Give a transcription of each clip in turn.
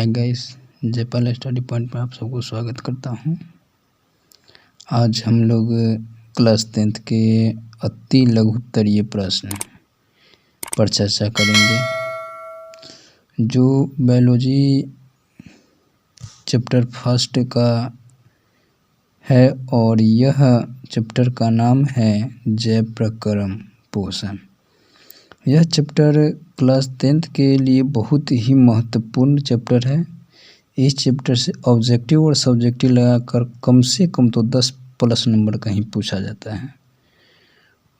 Hi guys, Jaipal study point में आप सबको स्वागत करता हूं। आज हम लोग क्लास 10th के अति लघुत्तरीय प्रश्न पर चर्चा करेंगे जो बायोलॉजी चैप्टर फर्स्ट का है और यह चैप्टर का नाम है जैव प्रक्रम पोषण। यह चैप्टर क्लास 10th के लिए बहुत ही महत्वपूर्ण चैप्टर है। इस चैप्टर से ऑब्जेक्टिव और सब्जेक्टिव लगाकर कम से कम तो 10+ नंबर का ही पूछा जाता है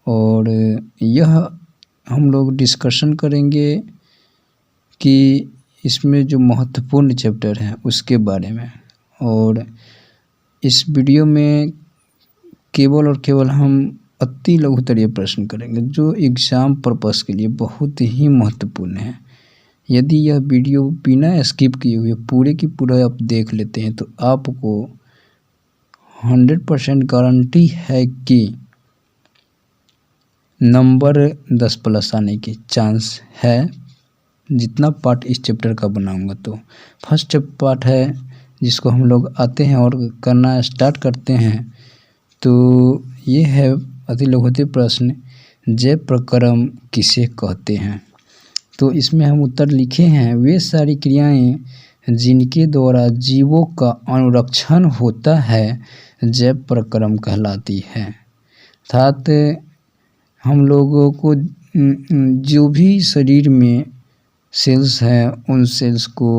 और यह हम लोग डिस्कशन करेंगे कि इसमें जो महत्वपूर्ण चैप्टर है उसके बारे में। और इस वीडियो में केवल और केवल हम अति लघुत्तरीय प्रश्न करेंगे जो एग्ज़ाम पर्पस के लिए बहुत ही महत्वपूर्ण है। यदि यह वीडियो बिना स्किप किए हुए पूरे की पूरा आप देख लेते हैं तो आपको 100% गारंटी है कि नंबर 10+ आने की चांस है। जितना पार्ट इस चैप्टर का बनाऊंगा तो फर्स्ट पार्ट है जिसको हम लोग आते हैं और करना स्टार्ट करते हैं। तो ये है अति लघुत्तरीय प्रश्न, जैव प्रक्रम किसे कहते हैं। तो इसमें हम उत्तर लिखे हैं, वे सारी क्रियाएं जिनके द्वारा जीवों का अनुरक्षण होता है जैव प्रक्रम कहलाती है। अर्थात हम लोगों को जो भी शरीर में सेल्स हैं उन सेल्स को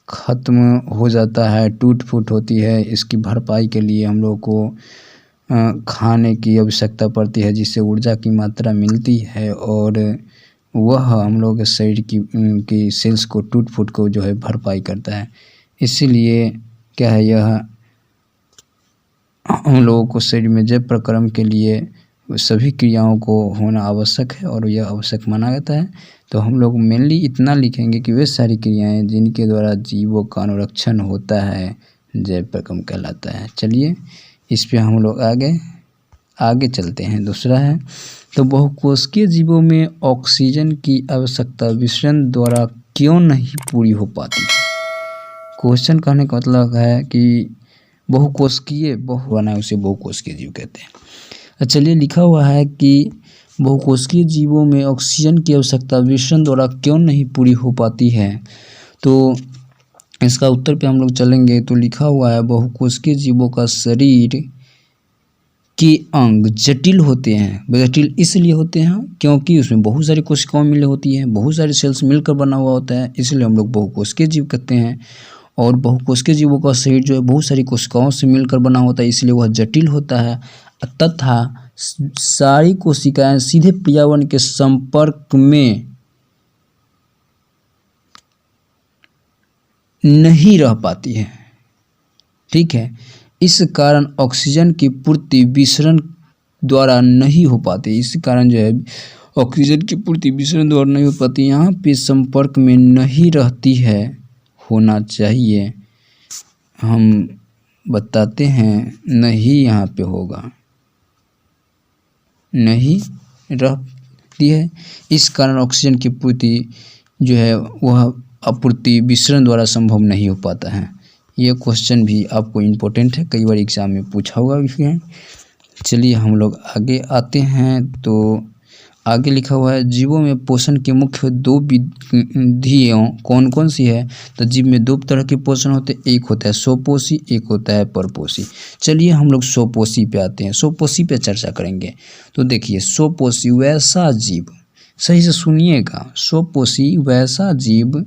ख़त्म हो जाता है, टूट फूट होती है, इसकी भरपाई के लिए हम लोग को खाने की आवश्यकता पड़ती है जिससे ऊर्जा की मात्रा मिलती है और वह हम लोग के शरीर की सेल्स को टूट फूट को जो है भरपाई करता है। इसीलिए क्या है, यह हम लोगों को शरीर में जैव प्रक्रम के लिए सभी क्रियाओं को होना आवश्यक है और यह आवश्यक माना जाता है। तो हम लोग मेनली इतना लिखेंगे कि वे सारी क्रियाएं जिनके द्वारा जीवों का अनुरक्षण होता है जैव प्रक्रम कहलाता है। चलिए इस पे हम लोग आगे चलते हैं। दूसरा है, तो बहुकोशिकीय जीवों में ऑक्सीजन की आवश्यकता विसरण द्वारा क्यों नहीं पूरी हो पाती। क्वेश्चन कहने का मतलब है कि बहुकोशिकीय बना उसे बहुकोशिकीय जीव कहते हैं। चलिए लिखा हुआ है कि बहुकोशिकीय जीवों में ऑक्सीजन की आवश्यकता विसरण द्वारा क्यों नहीं पूरी हो पाती है। तो इसका उत्तर पे हम लोग चलेंगे। तो लिखा हुआ है, बहुकोशिकीय जीवों का शरीर के अंग जटिल होते हैं। जटिल इसलिए होते हैं क्योंकि उसमें बहुत सारी कोशिकाएं मिली होती हैं, बहुत सारे सेल्स मिलकर बना हुआ होता है, इसलिए हम लोग बहुकोशिकीय जीव कहते हैं। और बहुकोशिकीय जीवों का शरीर जो है बहुत सारी कोशिकाओं से मिलकर बना होता है, इसलिए वह जटिल होता है तथा सारी कोशिकाएं सीधे पर्यावरण के संपर्क में नहीं रह पाती है। ठीक है, इस कारण ऑक्सीजन की पूर्ति विसरण द्वारा नहीं हो पाती। इस कारण जो है ऑक्सीजन की पूर्ति विसरण द्वारा नहीं हो पाती। यहाँ पे संपर्क में नहीं रहती है, होना चाहिए। हम बताते हैं, नहीं यहाँ पे होगा, नहीं रहती है। इस कारण ऑक्सीजन की पूर्ति जो है वह आपूर्ति विसरण द्वारा संभव नहीं हो पाता है। यह क्वेश्चन भी आपको इम्पोर्टेंट है, कई बार एग्जाम में पूछा हुआ भी है। चलिए हम लोग आगे आते हैं। तो आगे लिखा हुआ है, जीवों में पोषण की मुख्य 2 विधियाँ कौन कौन सी है। तो जीव में 2 तरह के पोषण होते हैं, एक होता है स्वपोषी, एक होता है परपोषी। चलिए हम लोग स्वपोषी पे आते हैं, स्वपोषी पे चर्चा करेंगे। तो देखिए, स्वपोषी वैसा जीव, सही से सुनिएगा, स्वपोषी वैसा जीव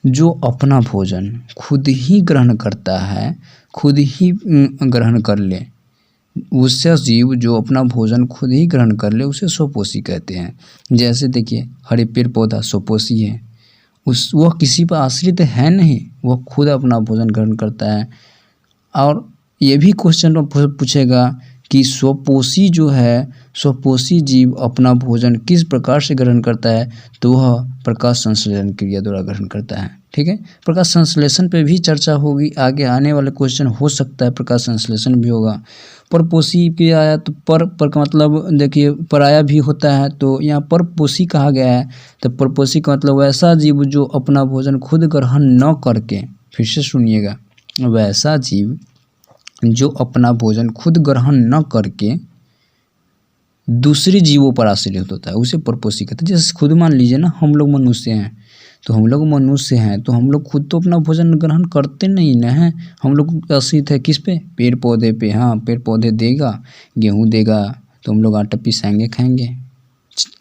जो अपना भोजन खुद ही ग्रहण करता है, खुद ही ग्रहण कर ले, उससे जीव जो अपना भोजन खुद ही ग्रहण कर ले उसे स्वपोषी कहते हैं। जैसे देखिए, हरे पेड़ पौधा स्वपोषी है, वह किसी पर आश्रित है नहीं, वह खुद अपना भोजन ग्रहण करता है। और ये भी क्वेश्चन पूछेगा कि स्वपोषी जो है, स्वपोषी जीव अपना भोजन किस प्रकार से ग्रहण करता है। तो वह प्रकाश संश्लेषण क्रिया द्वारा ग्रहण करता है। ठीक है। प्रकाश संश्लेषण पे भी चर्चा होगी, आगे आने वाले क्वेश्चन हो सकता है प्रकाश संश्लेषण भी होगा। परपोषी पे आया तो पर का मतलब देखिए पराया भी होता है, तो यहाँ परपोषी कहा गया है। तो परपोषी का मतलब वैसा जीव जो अपना भोजन खुद ग्रहण न करके, फिर से सुनिएगा, वैसा जीव जो अपना भोजन खुद ग्रहण न करके दूसरे जीवों पर आश्रित होता है, उसे परपोषी कहते हैं। जैसे खुद मान लीजिए ना, हम लोग मनुष्य हैं, तो हम लोग मनुष्य हैं तो हम लोग खुद तो अपना भोजन ग्रहण करते नहीं ना हैं, हम लोग आश्रित है किस पे, पेड़ पौधे पे। हाँ, पेड़ पौधे देगा, गेहूँ देगा तो हम लोग आटा पिसाएंगे खाएंगे,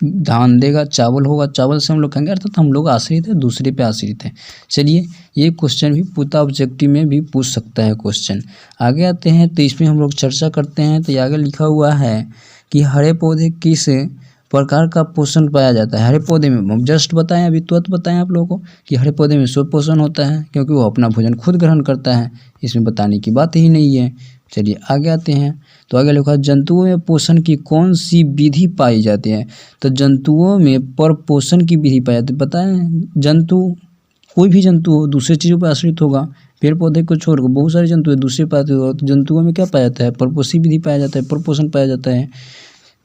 धान देगा, चावल होगा, चावल से हम लोग खाएंगे, अर्थात हम लोग आश्रित है, दूसरे पे आश्रित है। चलिए, ये क्वेश्चन भी पूछता, ऑब्जेक्टिव में भी पूछ सकता है क्वेश्चन। आगे आते हैं तो इसमें हम लोग चर्चा करते हैं। तो आगे लिखा हुआ है कि हरे पौधे किस प्रकार का पोषण पाया जाता है। हरे पौधे में हम जस्ट बताएं, अभी तुरंत बताएं आप लोगों को कि हरे पौधे में सुपोषण होता है, क्योंकि वो अपना भोजन खुद ग्रहण करता है, इसमें बताने की बात ही नहीं है। चलिए आगे आते हैं। तो आगे लिखा है जंतुओं में पोषण की कौन सी विधि पाई जाती है। तो जंतुओं में परपोषण की विधि पाई जाती है। बताएं, जंतु कोई भी जंतु हो दूसरे चीज़ों पर आश्रित होगा, पेड़ पौधे को छोड़कर बहुत सारे जंतु है दूसरे पर आश्रित होगा, तो जंतुओं में क्या पाया जाता है, परपोषी विधि पाया जाता है, परपोषण पाया जाता है।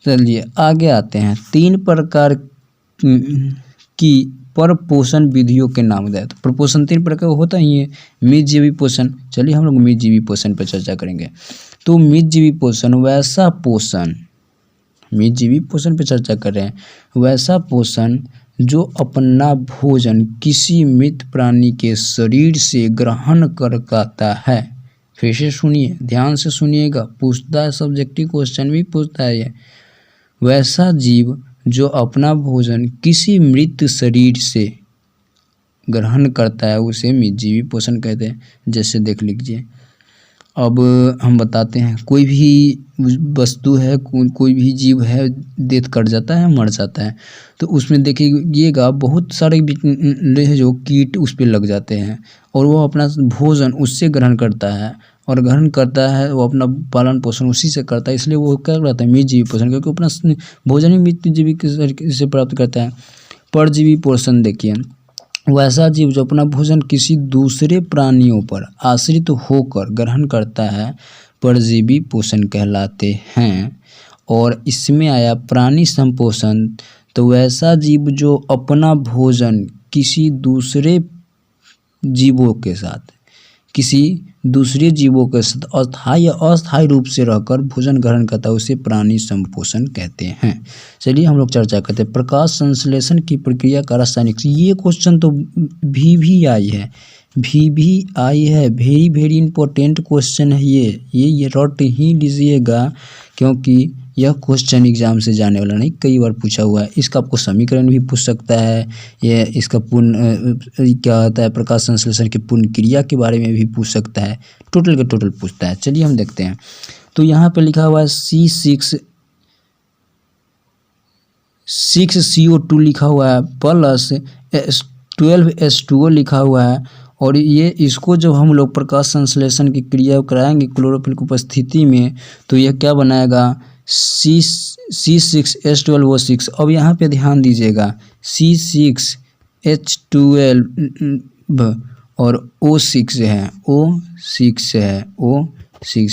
चलिए आगे आते हैं। 3 प्रकार की परपोषण विधियों के नाम बताए। तो परपोषण 3 प्रकार का होता ही है। मितजीवी पोषण, चलिए हम लोग मितजीवी पोषण पर चर्चा करेंगे। तो मितजीवी पोषण वैसा पोषण, मितजीवी पोषण पर चर्चा कर रहे हैं, वैसा पोषण जो अपना भोजन किसी मृत प्राणी के शरीर से ग्रहण कर पाता है। फिर से सुनिए, ध्यान से सुनिएगा, पूछता है, सब्जेक्टिव क्वेश्चन भी पूछता है ये। वैसा जीव जो अपना भोजन किसी मृत शरीर से ग्रहण करता है उसे मितजीवी पोषण कहते हैं। जैसे देख लीजिए, अब हम बताते हैं, कोई भी वस्तु है, कोई भी जीव है, डेथ कर जाता है, मर जाता है, तो उसमें देखिएगा बहुत सारे जो कीट उस पर लग जाते हैं और वो अपना भोजन उससे ग्रहण करता है, और ग्रहण करता है वो अपना पालन पोषण उसी से करता है, इसलिए वो क्या करता है, मितजीवी पोषण, क्योंकि अपना भोजन ही मितजीवी से प्राप्त करता है। परजीवी पोषण देखिए, वैसा जीव जो अपना भोजन किसी दूसरे प्राणियों पर आश्रित होकर ग्रहण करता है, परजीवी पोषण कहलाते हैं। और इसमें आया प्राणी संपोषण, तो वैसा जीव जो अपना भोजन किसी दूसरे जीवों के साथ, किसी दूसरे जीवों के साथ अस्थायी या अस्थायी रूप से रहकर भोजन ग्रहण करता है, उसे प्राणी संपोषण कहते हैं। चलिए हम लोग चर्चा करते हैं प्रकाश संश्लेषण की प्रक्रिया का रासायनिक। ये क्वेश्चन तो भी आई है, भी आई है, वेरी इंपॉर्टेंट क्वेश्चन है ये रट ही लीजिएगा, क्योंकि यह क्वेश्चन एग्जाम से जाने वाला नहीं, कई बार पूछा हुआ है। इसका आपको समीकरण भी पूछ सकता है, ये इसका पूर्ण क्या होता है, प्रकाश संश्लेषण की पूर्ण क्रिया के बारे में भी पूछ सकता है, टोटल के टोटल पूछता है। चलिए हम देखते हैं। तो यहाँ पे लिखा हुआ है C6CO2 लिखा हुआ है प्लस 12H2O लिखा हुआ है, और ये इसको जब हम लोग प्रकाश संश्लेषण की क्रिया कराएंगे क्लोरोफिल की उपस्थिति में, तो यह क्या बनाएगा, C6H12O6। अब यहाँ पे ध्यान दीजिएगा, C6H12 और O6 है, O6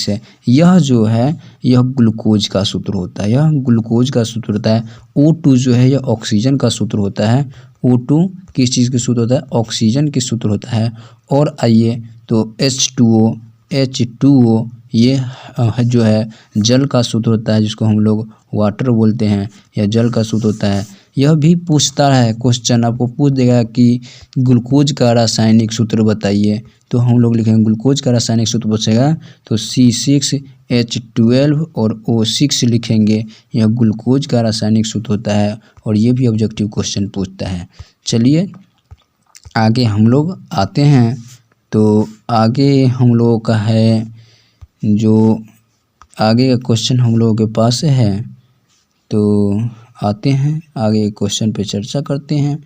है, यह जो है यह ग्लूकोज का सूत्र होता है, यह ग्लूकोज का सूत्र होता है। O2 जो है यह ऑक्सीजन का सूत्र होता है, O2 किस चीज़ के सूत्र होता है, ऑक्सीजन के सूत्र होता है। और आइए तो H2O ये जो है जल का सूत्र होता है, जिसको हम लोग वाटर बोलते हैं, यह जल का सूत्र होता है। यह भी पूछता है क्वेश्चन, आपको पूछ देगा कि ग्लूकोज का रासायनिक सूत्र बताइए, तो हम लोग लिखेंगे ग्लूकोज का रासायनिक सूत्र पूछेगा तो C6H12 और O6 लिखेंगे, यह ग्लूकोज का रासायनिक सूत्र होता है, और ये भी ऑब्जेक्टिव क्वेश्चन पूछता है। चलिए आगे हम लोग आते हैं। तो आगे हम लोगों का है, जो आगे का क्वेश्चन हम लोगों के पास है, तो आते हैं आगे क्वेश्चन पे चर्चा करते हैं।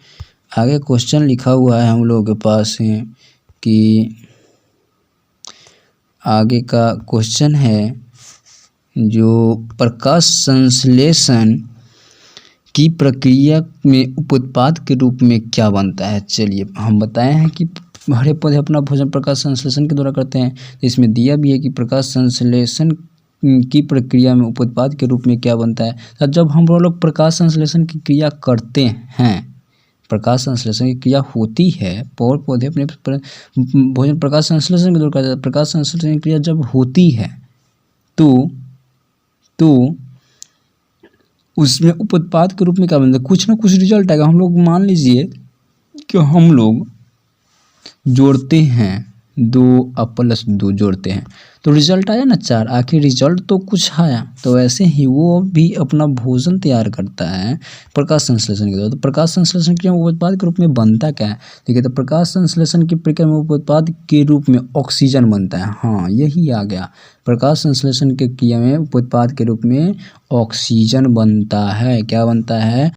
आगे क्वेश्चन लिखा हुआ है हम लोगों के पास है कि आगे का क्वेश्चन है जो प्रकाश संश्लेषण की प्रक्रिया में उपोत्पाद के रूप में क्या बनता है। चलिए हम बताए हैं कि हरे पौधे अपना भोजन प्रकाश संश्लेषण के द्वारा करते हैं। तो इसमें दिया भी है कि प्रकाश संश्लेषण की प्रक्रिया में उपोत्पाद के रूप में क्या बनता है। तो जब हम लोग प्रकाश संश्लेषण की क्रिया करते हैं, प्रकाश संश्लेषण की क्रिया होती है, पौधे अपने भोजन प्रकाश संश्लेषण के द्वारा करते हैं। प्रकाश संश्लेषण की क्रिया जब होती है तो उसमें उपोत्पाद के रूप में क्या बनता है, कुछ ना कुछ रिजल्ट आएगा। हम लोग मान लीजिए कि हम लोग जोड़ते हैं 2+2 जोड़ते हैं तो रिजल्ट आया ना 4, आखिर रिजल्ट तो कुछ आया। तो ऐसे ही वो भी अपना भोजन तैयार करता है प्रकाश संश्लेषण के द्वारा। तो प्रकाश संश्लेषण क्रिया में उपोत्पाद के रूप में बनता क्या है, देखिए तो प्रकाश संश्लेषण की प्रक्रिया में उपोत्पाद के रूप में ऑक्सीजन बनता है। हाँ यही आ गया, प्रकाश संश्लेषण की क्रिया में उपोत्पाद के रूप में ऑक्सीजन बनता है। क्या बनता है,